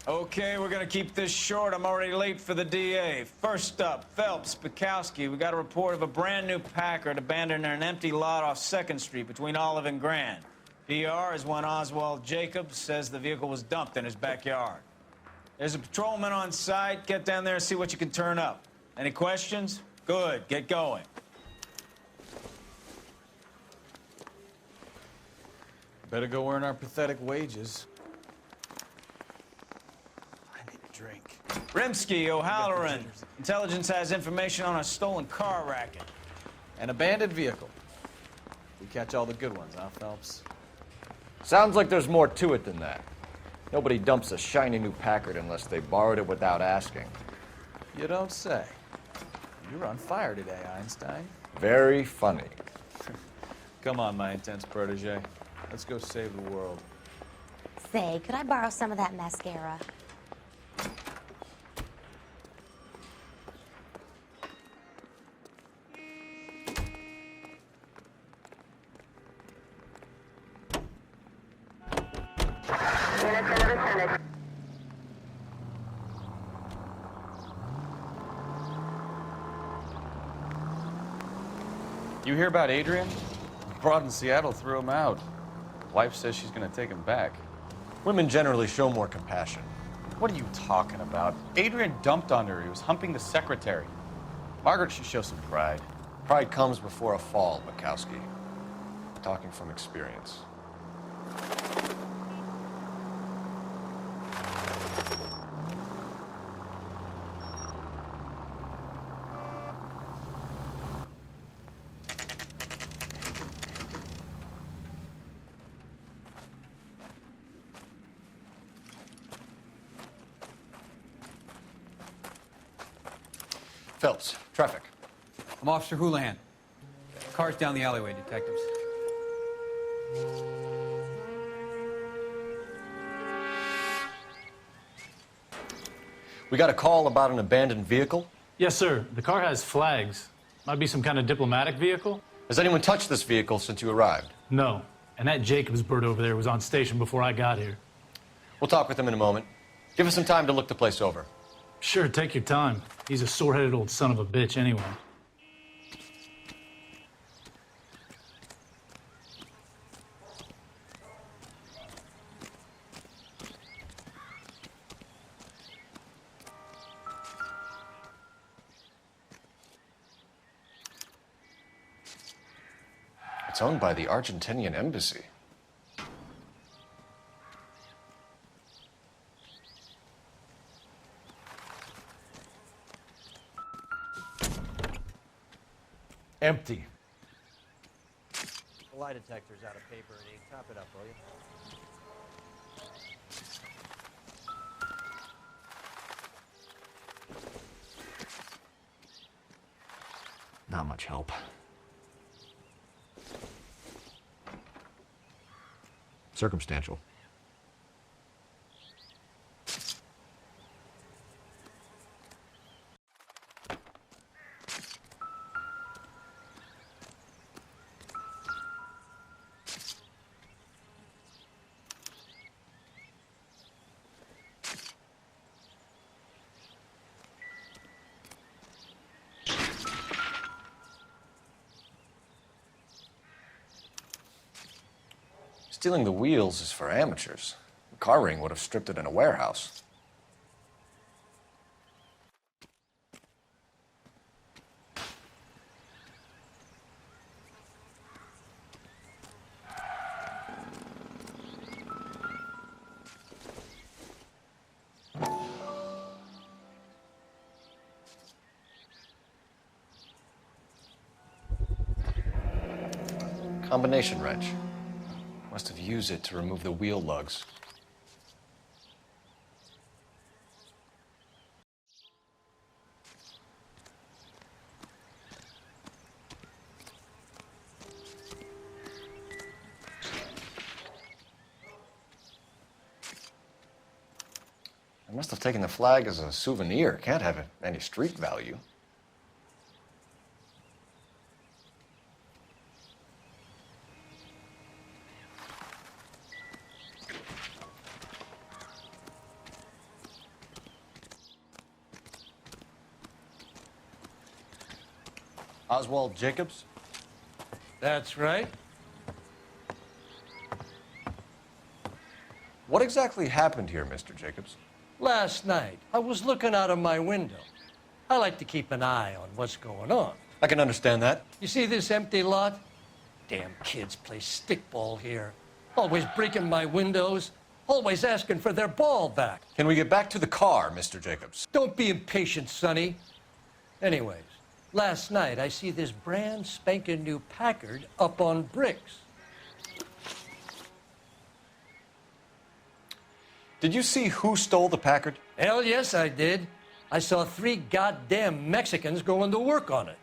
Okay, we're gonna keep this short. I'm already late for the DA. First up, Phelps, Bukowski. We got a report of a brand new Packard abandoned in an empty lot off 2nd Street between Olive and Grand. PR is one Oswald Jacobs says the vehicle was dumped in his backyard. There's a patrolman on site. Get down there and see what you can turn up. Any questions? Good, get going. Better go earn our pathetic wages. Drink. Rimsky, O'Halloran. Intelligence has information on a stolen car racket. An abandoned vehicle. We catch all the good ones, huh, Phelps? Sounds like there's more to it than that. Nobody dumps a shiny new Packard unless they borrowed it without asking. You don't say. You're on fire today, Einstein. Very funny. Come on, my intense protege. Let's go save the world. Say, could I borrow some of that mascara? You hear about Adrian? Broad in Seattle threw him out. Wife says she's gonna take him back. Women generally show more compassion. What are you talking about? Adrian dumped on her. He was humping the secretary. Margaret should show some pride. Pride comes before a fall, Bukowski. Talking from experience. Phelps, traffic. I'm Officer Houlihan. Car's down the alleyway, detectives. We got a call about an abandoned vehicle. Yes, sir. The car has flags. Might be some kind of diplomatic vehicle? Has anyone touched this vehicle since you arrived? No. And that Jacobs bird over there was on station before I got here. We'll talk with him in a moment. Give us some time to look the place over. Sure, take your time. He's a sore-headed old son of a bitch anyway. It's owned by the Argentinian embassy. Empty. The lie detector's out of paper and ink. Top it up, will you? Not much help. Circumstantial. Stealing the wheels is for amateurs. The car ring would have stripped it in a warehouse. Combination wrench. Must have used it to remove the wheel lugs. I must have taken the flag as a souvenir. Can't have any street value. Oswald Jacobs? That's right. What exactly happened here, Mr. Jacobs? Last night, I was looking out of my window. I like to keep an eye on what's going on. I can understand that. You see this empty lot? Damn kids play stickball here. Always breaking my windows, always asking for their ball back. Can we get back to the car, Mr. Jacobs? Don't be impatient, Sonny. Anyways, last night I see this brand spanking new Packard up on bricks. Did you see who stole the Packard? Hell yes, I did. I saw 3 goddamn Mexicans going to work on it.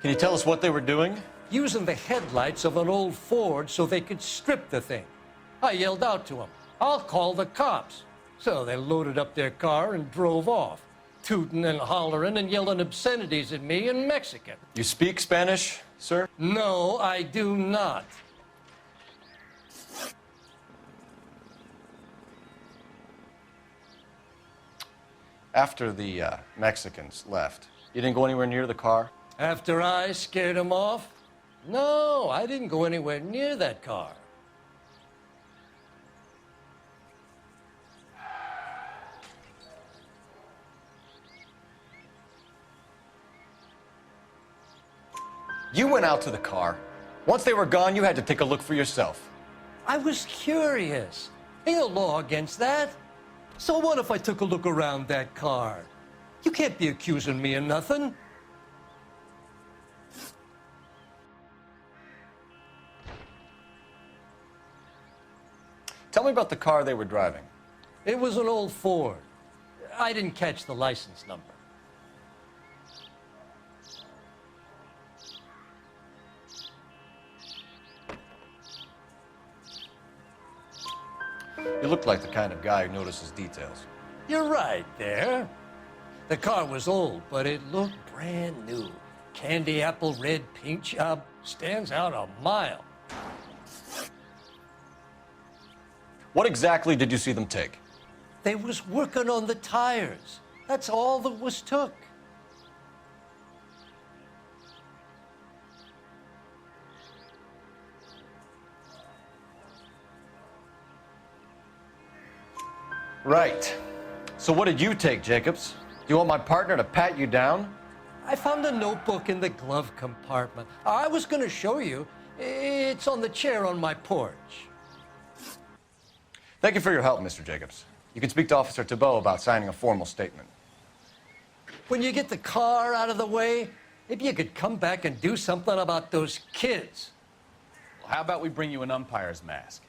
Can you tell us what they were doing? Using the headlights of an old Ford so they could strip the thing. I yelled out to them, "I'll call the cops." So they loaded up their car and drove off, tooting and hollering and yelling obscenities at me in Mexican. You speak Spanish, sir? No, I do not. After the Mexicans left, you didn't go anywhere near the car? After I scared them off? No, I didn't go anywhere near that car. You went out to the car. Once they were gone, you had to take a look for yourself. I was curious. Ain't no law against that. So what if I took a look around that car? You can't be accusing me of nothing. Tell me about the car they were driving. It was an old Ford. I didn't catch the license number. You look like the kind of guy who notices details. You're right there. The car was old, but it looked brand new. Candy apple red paint job stands out a mile. What exactly did you see them take? They was working on the tires. That's all that was took. Right. So what did you take, Jacobs? Do you want my partner to pat you down? I found a notebook in the glove compartment. I was going to show you. It's on the chair on my porch. Thank you for your help, Mr. Jacobs. You can speak to Officer Thibault about signing a formal statement. When you get the car out of the way, maybe you could come back and do something about those kids. Well, how about we bring you an umpire's mask?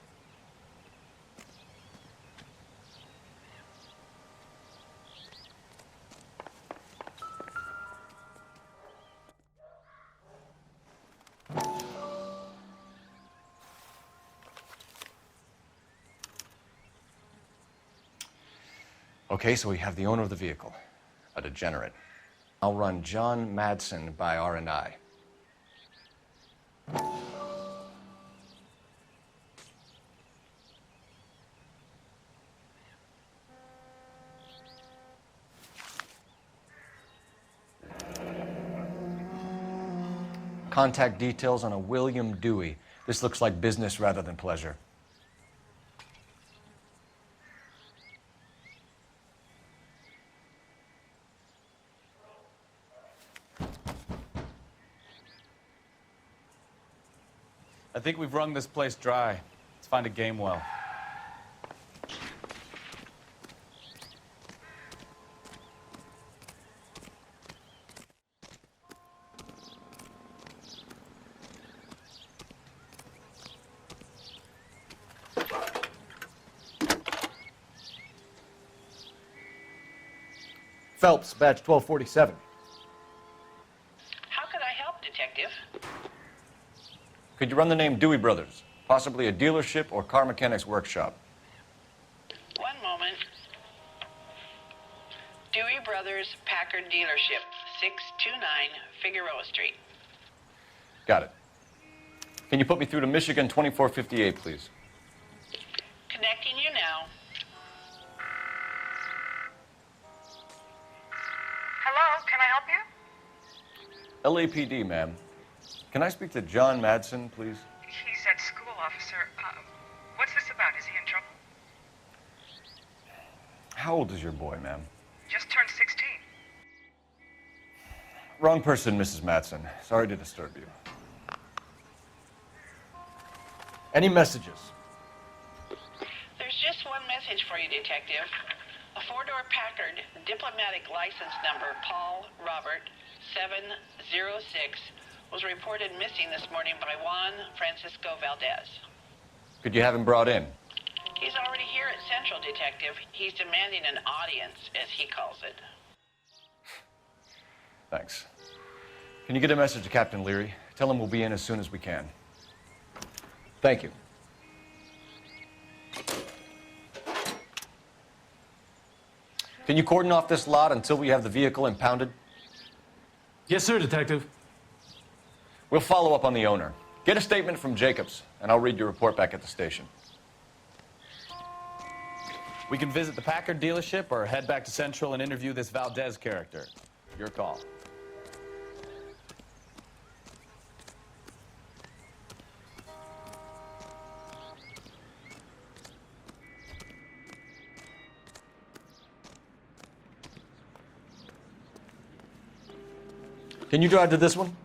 Okay, so we have the owner of the vehicle, a degenerate. I'll run John Madsen by R&I. Contact details on a William Dewey. This looks like business rather than pleasure. I think we've wrung this place dry. Let's find a game well. Phelps, badge 1247. How could I help, Detective? Could you run the name Dewey Brothers? Possibly a dealership or car mechanic's workshop. One moment. Dewey Brothers Packard Dealership, 629 Figueroa Street. Got it. Can you put me through to Michigan 2458, please? Connecting you now. LAPD, ma'am. Can I speak to John Madsen, please? He's at school, officer. What's this about? Is he in trouble? How old is your boy, ma'am? Just turned 16. Wrong person, Mrs. Madsen. Sorry to disturb you. Any messages? There's just one message for you, Detective. A four-door Packard, diplomatic license number Paul Robert 706, was reported missing this morning by Juan Francisco Valdez. Could you have him brought in? He's already here at Central, Detective. He's demanding an audience, as he calls it. Thanks. Can you get a message to Captain Leary? Tell him we'll be in as soon as we can. Thank you. Can you cordon off this lot until we have the vehicle impounded? Yes, sir, Detective. We'll follow up on the owner. Get a statement from Jacobs, and I'll read your report back at the station. We can visit the Packard dealership or head back to Central and interview this Valdez character. Your call. Can you drive to this one?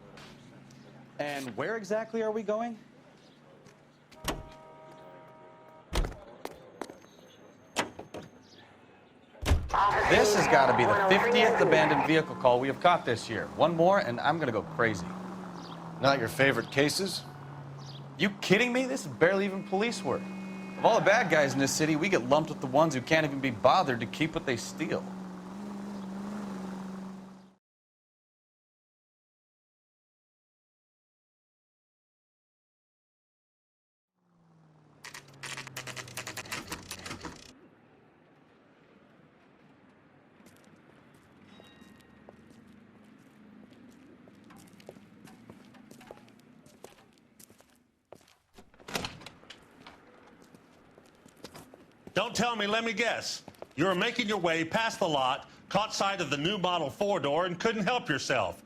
And where exactly are we going? This has got to be the 50th abandoned vehicle call we have caught this year. One more, and I'm going to go crazy. Not your favorite cases? You kidding me? This is barely even police work. Of all the bad guys in this city, we get lumped with the ones who can't even be bothered to keep what they steal. Don't tell me, let me guess. You were making your way past the lot, caught sight of the new model four-door, and couldn't help yourself.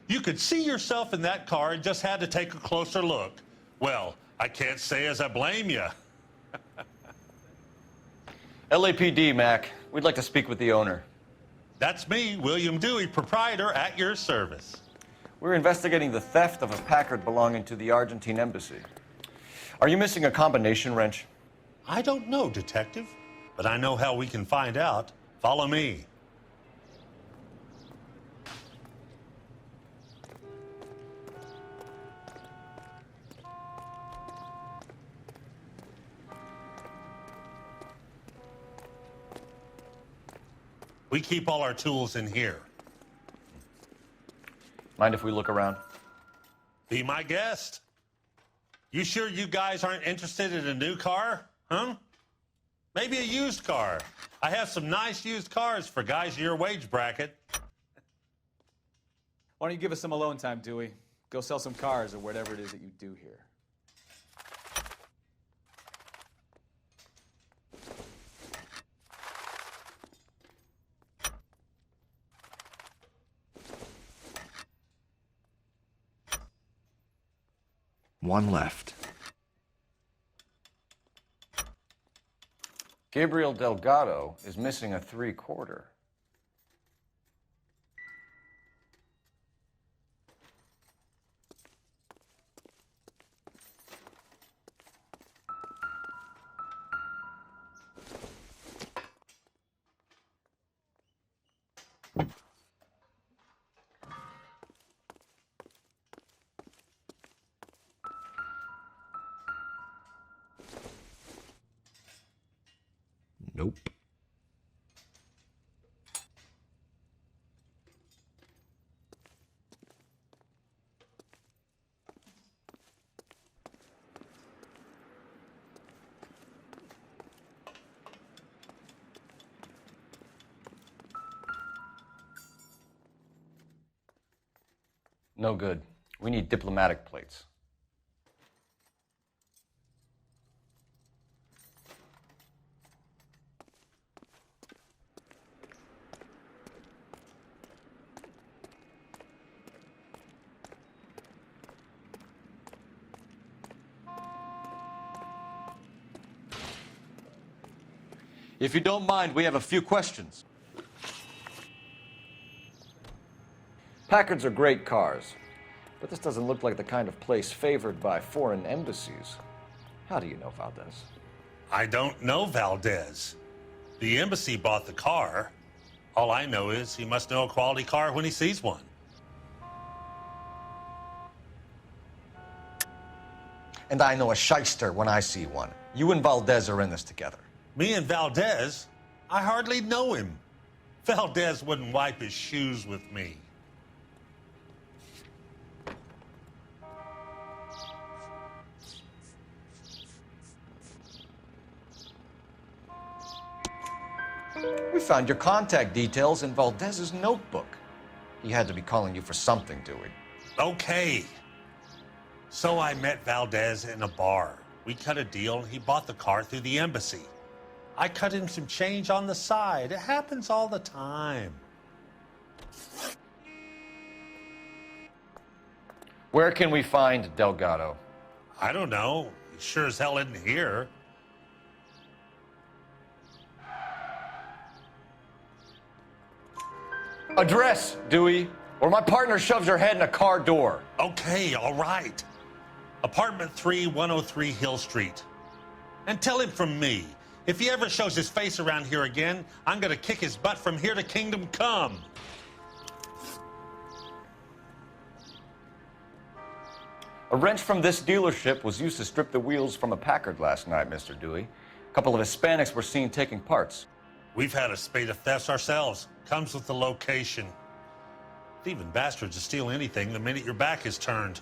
You could see yourself in that car and just had to take a closer look. Well, I can't say as I blame you. LAPD, Mac. We'd like to speak with the owner. That's me, William Dewey, proprietor, at your service. We're investigating the theft of a Packard belonging to the Argentine embassy. Are you missing a combination wrench? I don't know, Detective, but I know how we can find out. Follow me. We keep all our tools in here. Mind if we look around? Be my guest. You sure you guys aren't interested in a new car? Huh? Maybe a used car. I have some nice used cars for guys in your wage bracket. Why don't you give us some alone time, Dewey? Go sell some cars or whatever it is that you do here. One left. Gabriel Delgado is missing a 3/4. Nope. No good. We need diplomatic plates. If you don't mind, we have a few questions. Packards are great cars, but this doesn't look like the kind of place favored by foreign embassies. How do you know Valdez? I don't know Valdez. The embassy bought the car. All I know is he must know a quality car when he sees one. And I know a shyster when I see one. You and Valdez are in this together. Me and Valdez? I hardly know him. Valdez wouldn't wipe his shoes with me. We found your contact details in Valdez's notebook. He had to be calling you for something, Dewey. Okay. So I met Valdez in a bar. We cut a deal and he bought the car through the embassy. I cut him some change on the side. It happens all the time. Where can we find Delgado? I don't know. He sure as hell isn't here. Address, Dewey, or my partner shoves her head in a car door. Okay, all right. Apartment 3, 103 Hill Street. And tell him from me, if he ever shows his face around here again, I'm gonna kick his butt from here to Kingdom Come. A wrench from this dealership was used to strip the wheels from a Packard last night, Mr. Dewey. A couple of Hispanics were seen taking parts. We've had a spate of thefts ourselves. Comes with the location. Thieving bastards to steal anything the minute your back is turned.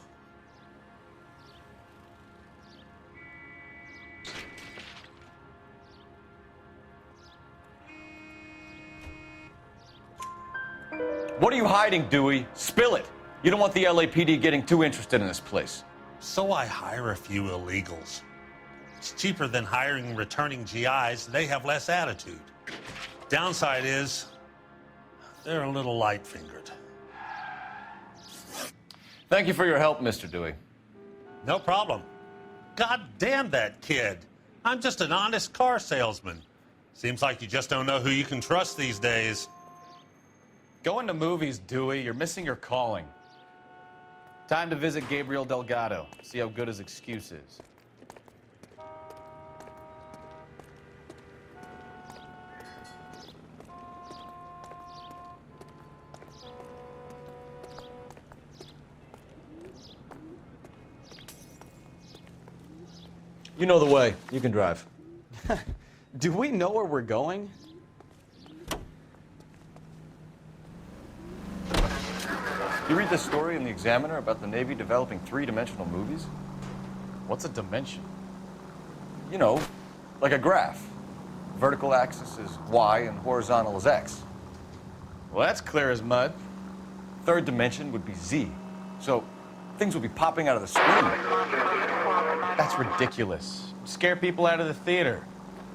What are you hiding, Dewey? Spill it. You don't want the LAPD getting too interested in this place. So I hire a few illegals. It's cheaper than hiring returning GIs. They have less attitude. Downside is, they're a little light-fingered. Thank you for your help, Mr. Dewey. No problem. God damn that kid. I'm just an honest car salesman. Seems like you just don't know who you can trust these days. Going to movies, Dewey. You're missing your calling. Time to visit Gabriel Delgado. See how good his excuse is. You know the way. You can drive. Do we know where we're going? You read this story in the Examiner about the Navy developing three-dimensional movies? What's a dimension? You know, like a graph. Vertical axis is Y and horizontal is X. Well, that's clear as mud. Third dimension would be Z. So things would be popping out of the screen. That's ridiculous. Scare people out of the theater.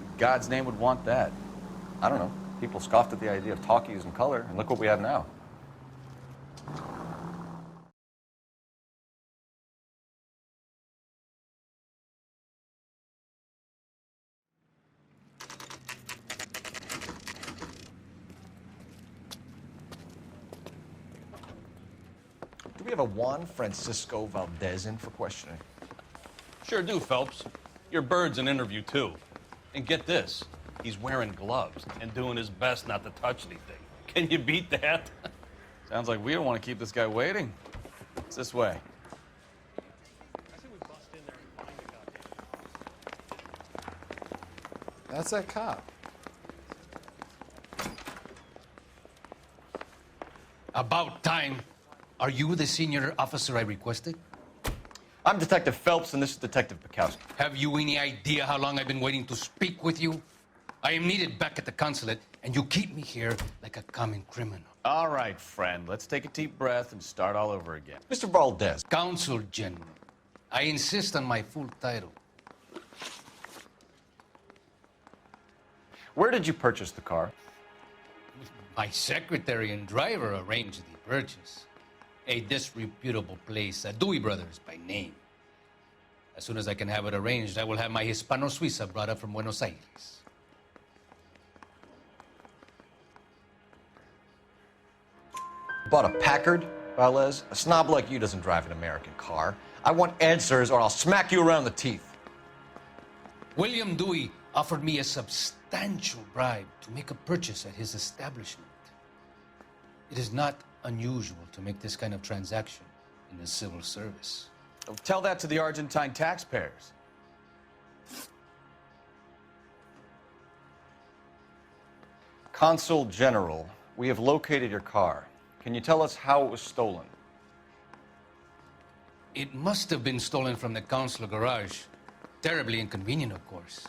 In God's name would want that. I don't know. People scoffed at the idea of talkies in color, and look what we have now. Do we have a Juan Francisco Valdez in for questioning? Sure do, Phelps. Your bird's an interview, too. And get this, he's wearing gloves and doing his best not to touch anything. Can you beat that? Sounds like we don't want to keep this guy waiting. It's this way. That's that cop. About time. Are you the senior officer I requested? I'm Detective Phelps, and this is Detective Bukowski. Have you any idea how long I've been waiting to speak with you? I am needed back at the consulate, and you keep me here like a common criminal. All right, friend. Let's take a deep breath and start all over again. Mr. Valdez. Consul General. I insist on my full title. Where did you purchase the car? My secretary and driver arranged the purchase. A disreputable place, Dewey Brothers by name. As soon as I can have it arranged, I will have my Hispano Suiza brought up from Buenos Aires. Bought a Packard, Valdez? A snob like you doesn't drive an American car. I want answers or I'll smack you around the teeth. William Dewey offered me a substantial bribe to make a purchase at his establishment. It is not unusual to make this kind of transaction in the civil service. Tell that to the Argentine taxpayers. Consul General, we have located your car. Can you tell us how it was stolen? It must have been stolen from the consular garage. Terribly inconvenient, of course.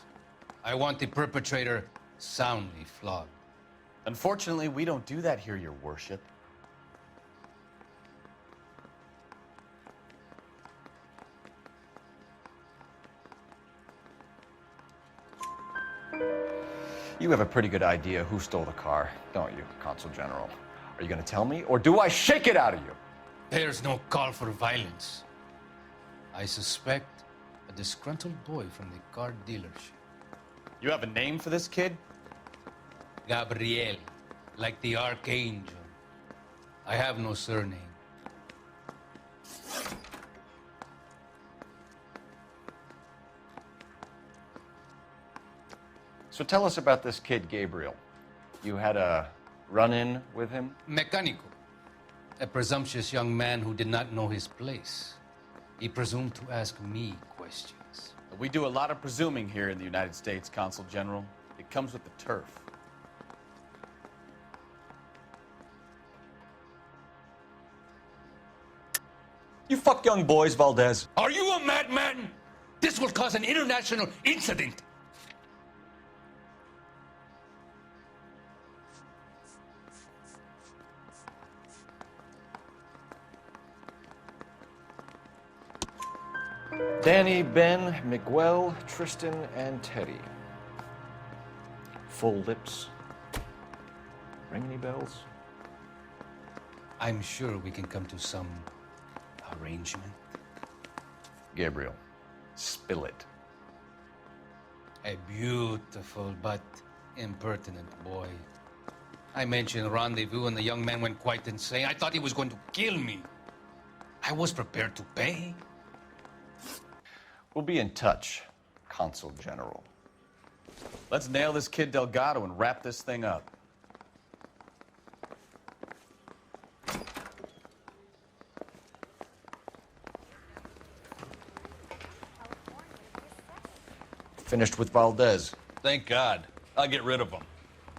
I want the perpetrator soundly flogged. Unfortunately, we don't do that here, Your Worship. You have a pretty good idea who stole the car, don't you, Consul General? Are you going to tell me, or do I shake it out of you? There's no call for violence. I suspect a disgruntled boy from the car dealership. You have a name for this kid? Gabriel, like the archangel. I have no surname. So tell us about this kid, Gabriel. You had a run-in with him? Mecánico. A presumptuous young man who did not know his place. He presumed to ask me questions. We do a lot of presuming here in the United States, Consul General. It comes with the turf. You fuck young boys, Valdez. Are you a madman? This will cause an international incident. Danny, Ben, Miguel, Tristan, and Teddy. Full lips. Ring any bells? I'm sure we can come to some arrangement. Gabriel, spill it. A beautiful but impertinent boy. I mentioned rendezvous and the young man went quite insane. I thought he was going to kill me. I was prepared to pay. We'll be in touch, Consul General. Let's nail this kid Delgado and wrap this thing up. Finished with Valdez. Thank God. I'll get rid of him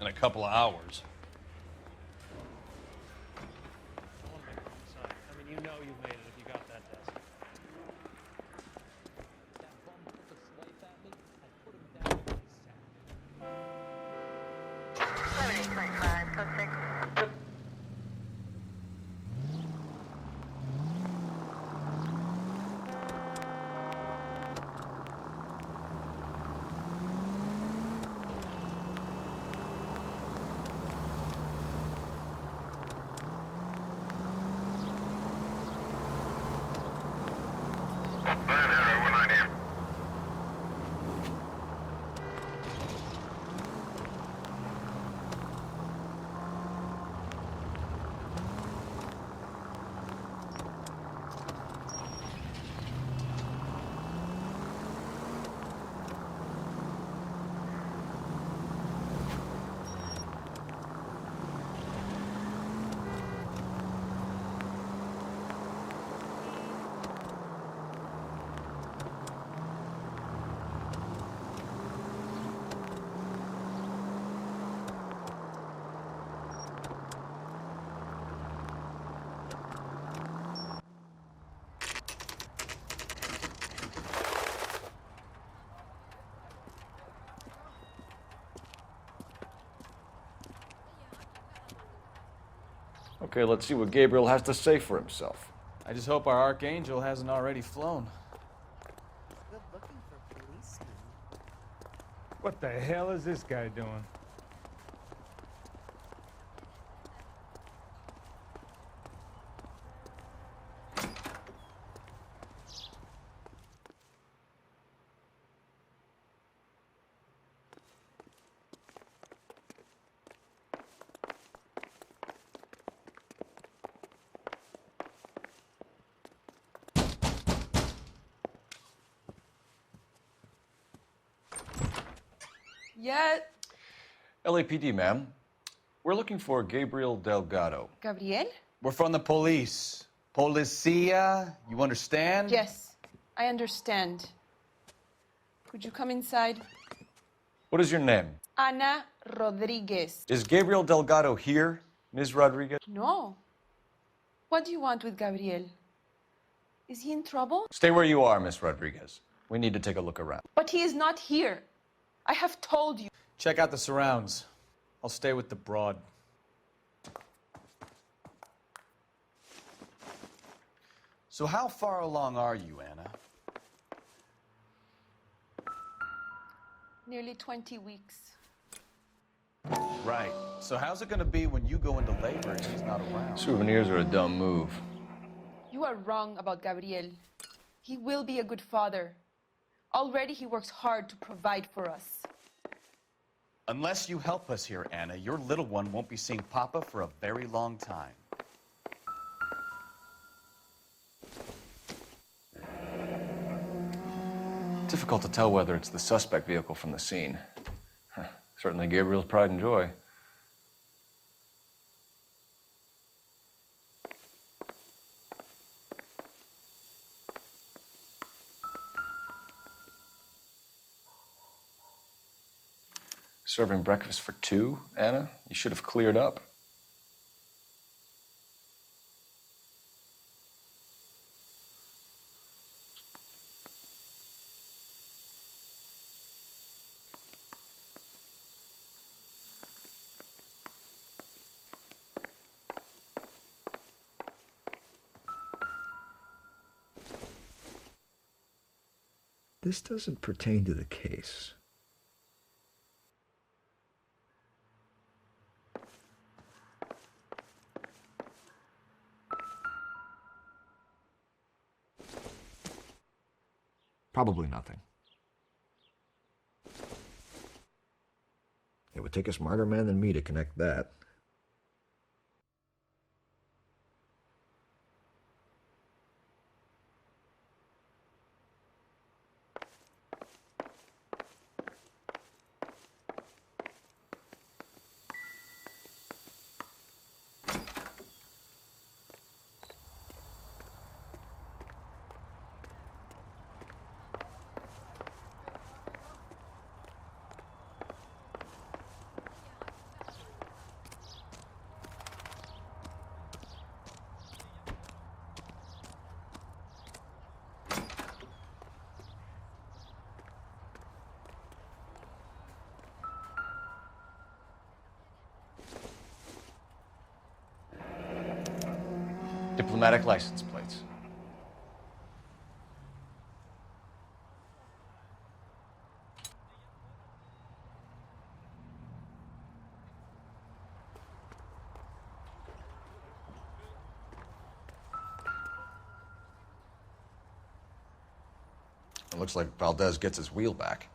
in a couple of hours. I mean, you know you made it if you got that desk. Okay, let's see what Gabriel has to say for himself. I just hope our archangel hasn't already flown. Good looking for a policeman. What the hell is this guy doing? Yes. LAPD, ma'am. We're looking for Gabriel Delgado. Gabriel? We're from the police. Policia, you understand? Yes, I understand. Could you come inside? What is your name? Ana Rodriguez. Is Gabriel Delgado here, Ms. Rodriguez? No. What do you want with Gabriel? Is he in trouble? Stay where you are, Ms. Rodriguez. We need to take a look around. But he is not here. I have told you. Check out the surrounds. I'll stay with the broad. So how far along are you, Anna? Nearly 20 weeks. Right. So how's it going to be when you go into labor and he's not around? Souvenirs are a dumb move. You are wrong about Gabriel. He will be a good father. Already he works hard to provide for us. Unless you help us here, Anna, your little one won't be seeing Papa for a very long time. Difficult to tell whether it's the suspect vehicle from the scene. Certainly Gabriel's pride and joy. Serving breakfast for two, Anna? You should have cleared up. This doesn't pertain to the case. Probably nothing. It would take a smarter man than me to connect that. Diplomatic license plates. It looks like Valdez gets his wheel back.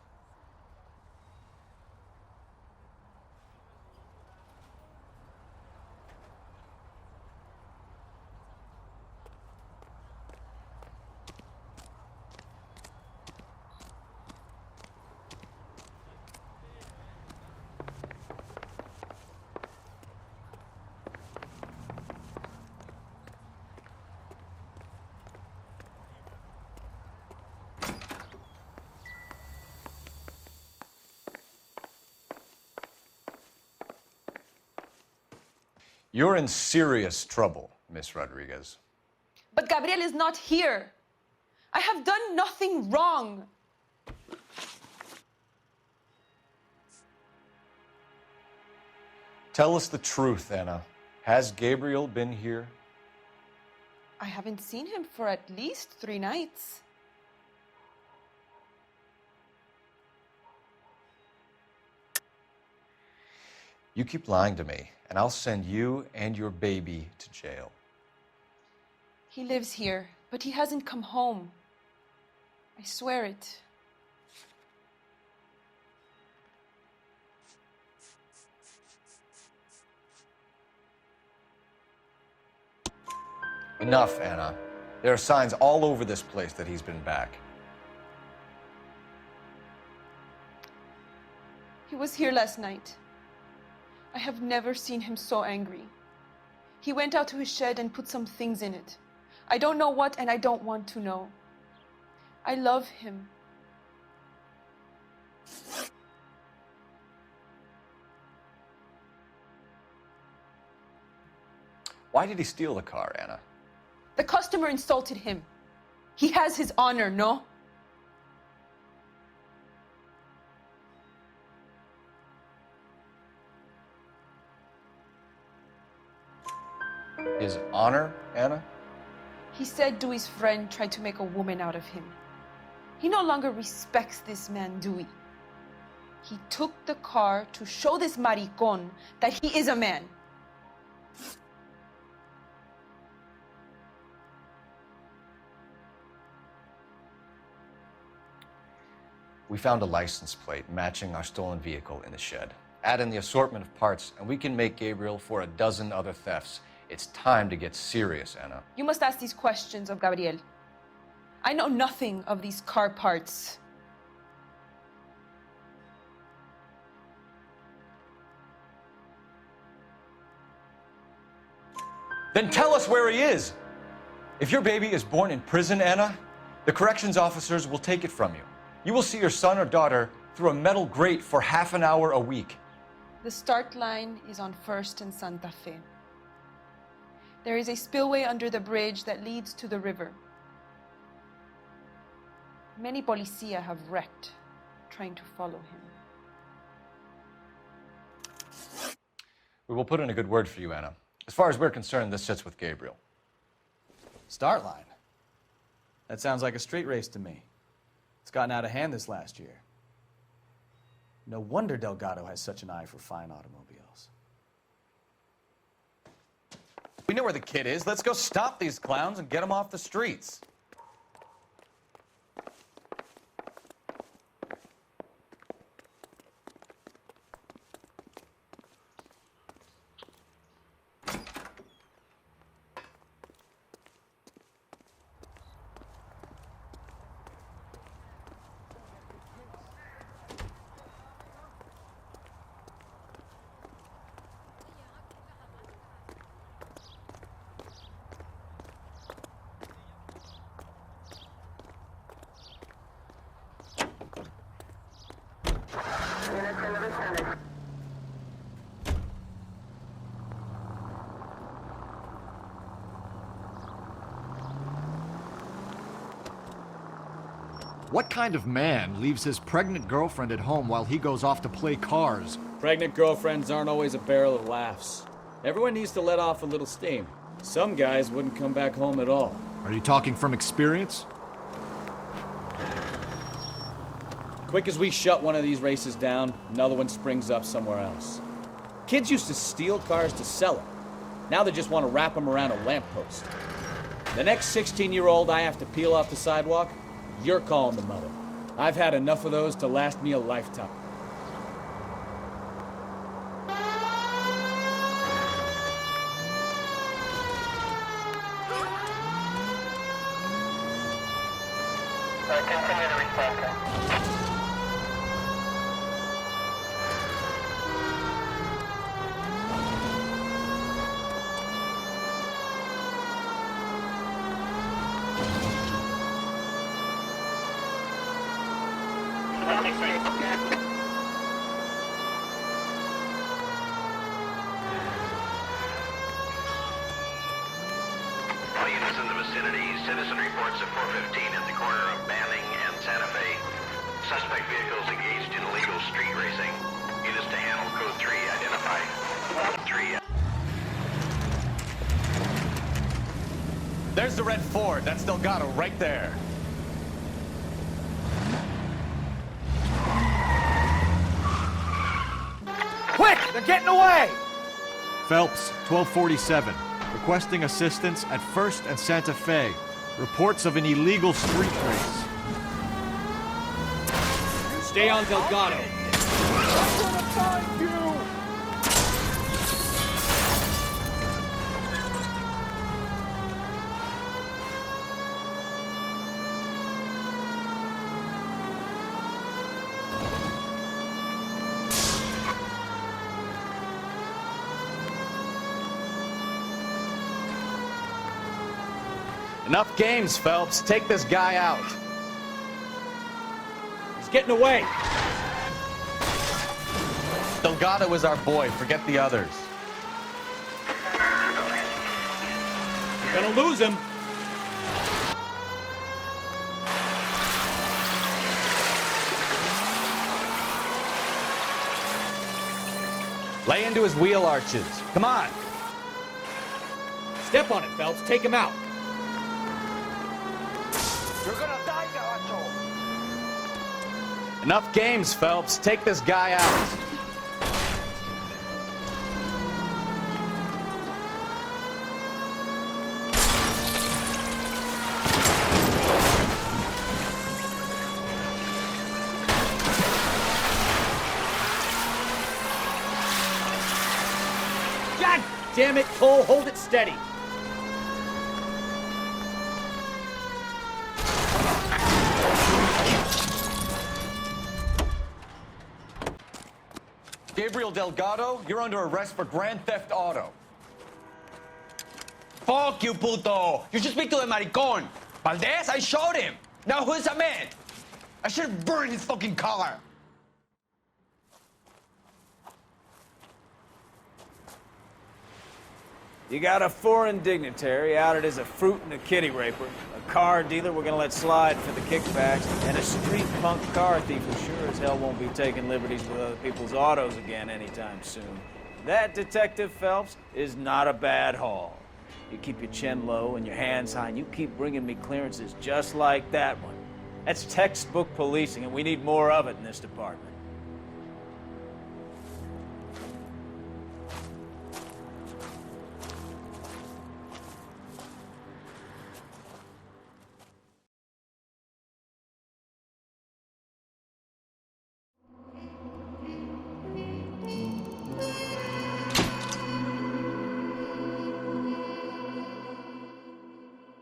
You're in serious trouble, Miss Rodriguez. But Gabriel is not here. I have done nothing wrong. Tell us the truth, Anna. Has Gabriel been here? I haven't seen him for at least 3 nights. You keep lying to me, and I'll send you and your baby to jail. He lives here, but he hasn't come home. I swear it. Enough, Anna. There are signs all over this place that he's been back. He was here last night. I have never seen him so angry. He went out to his shed and put some things in it. I don't know what, and I don't want to know. I love him. Why did he steal the car, Anna? The customer insulted him. He has his honor, no? His honor, Anna? He said Dewey's friend tried to make a woman out of him. He no longer respects this man, Dewey. He took the car to show this maricón that he is a man. We found a license plate matching our stolen vehicle in the shed. Add in the assortment of parts, and we can make Gabriel for a dozen other thefts. It's time to get serious, Anna. You must ask these questions of Gabriel. I know nothing of these car parts. Then tell us where he is. If your baby is born in prison, Anna, the corrections officers will take it from you. You will see your son or daughter through a metal grate for half an hour a week. The start line is on 1st and Santa Fe. There is a spillway under the bridge that leads to the river. Many policia have wrecked trying to follow him. We will put in a good word for you, Anna. As far as we're concerned, this sits with Gabriel. Start line. That sounds like a street race to me. It's gotten out of hand this last year. No wonder Delgado has such an eye for fine automobiles. We know where the kid is. Let's go stop these clowns and get them off the streets. What kind of man leaves his pregnant girlfriend at home while he goes off to play cars? Pregnant girlfriends aren't always a barrel of laughs. Everyone needs to let off a little steam. Some guys wouldn't come back home at all. Are you talking from experience? Quick as we shut one of these races down, another one springs up somewhere else. Kids used to steal cars to sell them. Now they just want to wrap them around a lamppost. The next 16-year-old I have to peel off the sidewalk, you're calling the mother. I've had enough of those to last me a lifetime. Continue to respond. All units in the vicinity, citizen reports at 415 at the corner of Banning and Santa Fe. Suspect vehicles engaged in illegal street racing. Units to handle code 3 identify. 3. There's the red Ford. That's Delgado right there. Quick! They're getting away! Phelps, 1247. Requesting assistance at 1st and Santa Fe. Reports of an illegal street race. Stay on Delgado. I'm gonna find you! Enough games, Phelps. Take this guy out. He's getting away. Delgado is our boy. Forget the others. You're gonna lose him. Lay into his wheel arches. Come on. Step on it, Phelps. Take him out. You're gonna die, Garacho. Enough games, Phelps. Take this guy out. God damn it, Cole. Hold it steady. Gabriel Delgado, you're under arrest for grand theft auto. Fuck you, puto! You should speak to the maricon. Valdez, I showed him. Now who's the man? I should have burned his fucking car. You got a foreign dignitary outed as a fruit and a kitty raper, a car dealer we're gonna let slide for the kickbacks, and a street punk car thief who sure as hell won't be taking liberties with other people's autos again anytime soon. That, Detective Phelps, is not a bad haul. You keep your chin low and your hands high, and you keep bringing me clearances just like that one. That's textbook policing, and we need more of it in this department.